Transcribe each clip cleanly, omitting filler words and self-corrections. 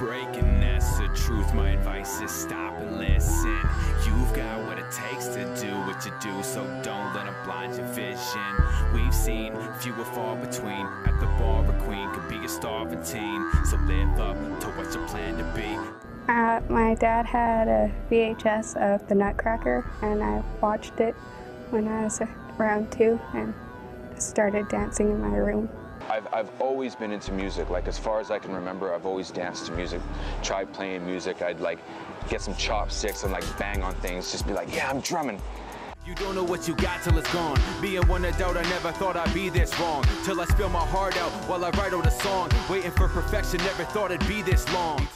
breaking, that's the truth. My advice is stop and listen. You've got what it takes to do what you do, so don't let them blind your vision. We've seen few and far between. At the bar, a queen could be a starving teen, so live up to what you plan to be. My dad had a VHS of The Nutcracker, and I watched it when I was around 2 and started dancing in my room. I've always been into music. Like, as far as I can remember, I've always danced to music. Tried playing music. I'd like get some chopsticks and like bang on things, just be like, yeah, I'm drumming. You don't know what you got till it's gone. Being one adult, I never thought I'd be this wrong. Till I spill my heart out while I write out a song. Waiting for perfection, never thought it'd be this long.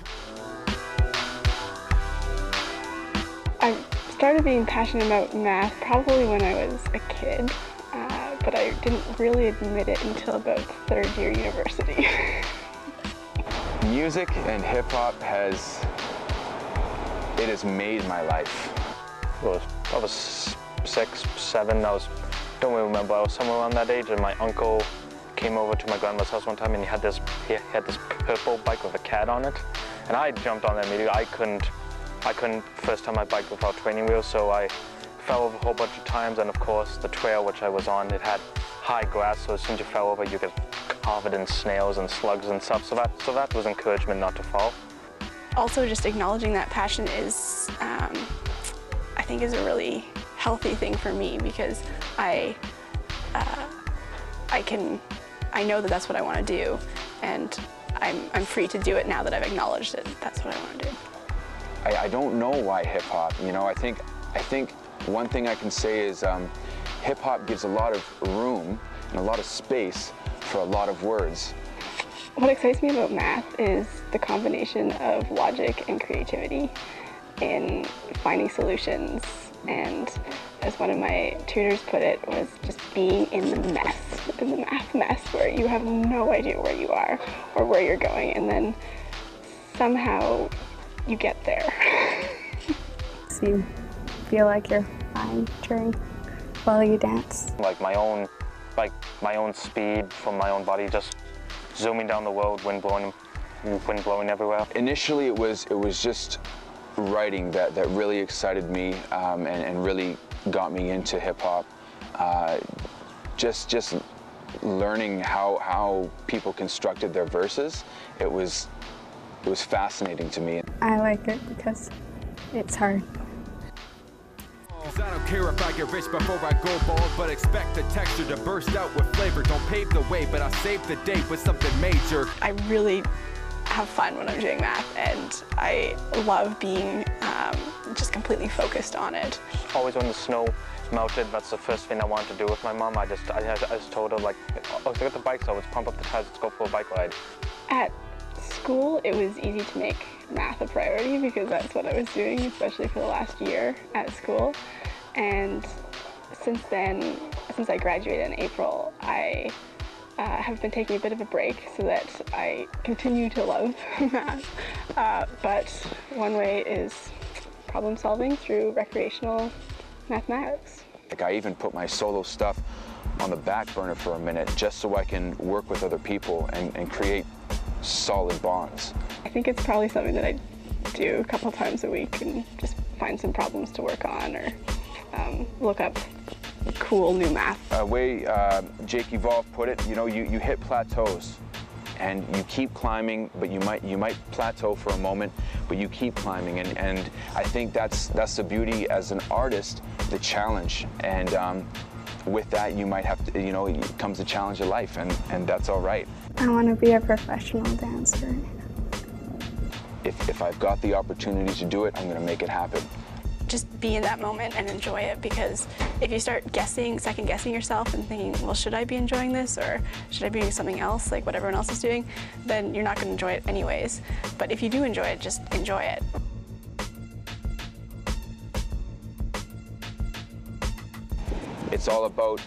I started being passionate about math probably when I was a kid, but I didn't really admit it until about 3rd year university. Music and hip-hop has made my life. I was 6, 7, don't really remember, I was somewhere around that age, and my uncle came over to my grandma's house one time and he had this purple bike with a cat on it, and I jumped on it immediately. I couldn't first time my bike without training wheels, so I fell over a whole bunch of times, and of course the trail which I was on, it had high grass, so as soon as you fell over you get covered in snails and slugs and stuff, so that was encouragement not to fall. Also, just acknowledging that passion is, I think, is a really healthy thing for me, because I know that that's what I want to do, and I'm free to do it now that I've acknowledged that that's what I want to do. I don't know why hip-hop, you know. I think one thing I can say is hip-hop gives a lot of room and a lot of space for a lot of words. What excites me about math is the combination of logic and creativity in finding solutions, and as one of my tutors put it, was just being in the math mess, where you have no idea where you are or where you're going, and then somehow you get there. So you feel like you're fine while you dance. Like my own speed from my own body, just zooming down the world, wind blowing everywhere. Initially it was just writing that really excited me and really got me into hip-hop. Just learning how people constructed their verses, it was fascinating to me. I like it because it's hard. I don't care if I get rich before I go bald, but expect the texture to burst out with flavor. Don't pave the way, but I'll save the day with something major. I really have fun when I'm doing math, and I love being just completely focused on it. Always when the snow melted, that's the first thing I wanted to do with my mom. I just told her, like, oh, let's get the bike, so let's pump up the tires, let's go for a bike ride. At school, it was easy to make math a priority because that's what I was doing, especially for the last year at school. And since then, since I graduated in April, I have been taking a bit of a break so that I continue to love math. But one way is problem solving through recreational mathematics. Like, I even put my solo stuff on the back burner for a minute just so I can work with other people and create solid bonds. I think it's probably something that I do a couple times a week and just find some problems to work on, or look up cool new math. Way Jake Evolve put it, you know, you hit plateaus and you keep climbing, but you might plateau for a moment, but you keep climbing, and I think that's the beauty as an artist, the challenge, and with that you might have to, you know, it comes the challenge of life, and that's all right. I want to be a professional dancer. If I've got the opportunity to do it, I'm going to make it happen. Just be in that moment and enjoy it, because if you start second guessing yourself and thinking, well, should I be enjoying this, or should I be doing something else, like what everyone else is doing, then you're not going to enjoy it anyways. But if you do enjoy it, just enjoy it. It's all about,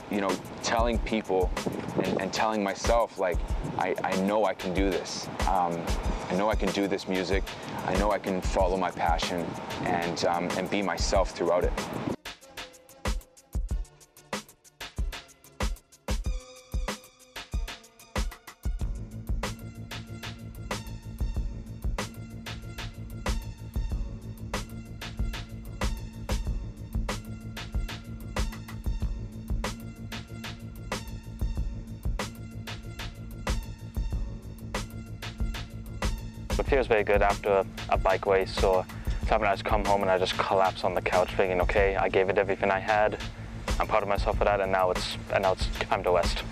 you know, telling people and telling myself, like, I know I can do this. I know I can do this music. I know I can follow my passion and be myself throughout it. It feels very good after a bike race or something. I just come home and I just collapse on the couch thinking, okay, I gave it everything I had. I'm proud of myself for that, and now it's time to rest.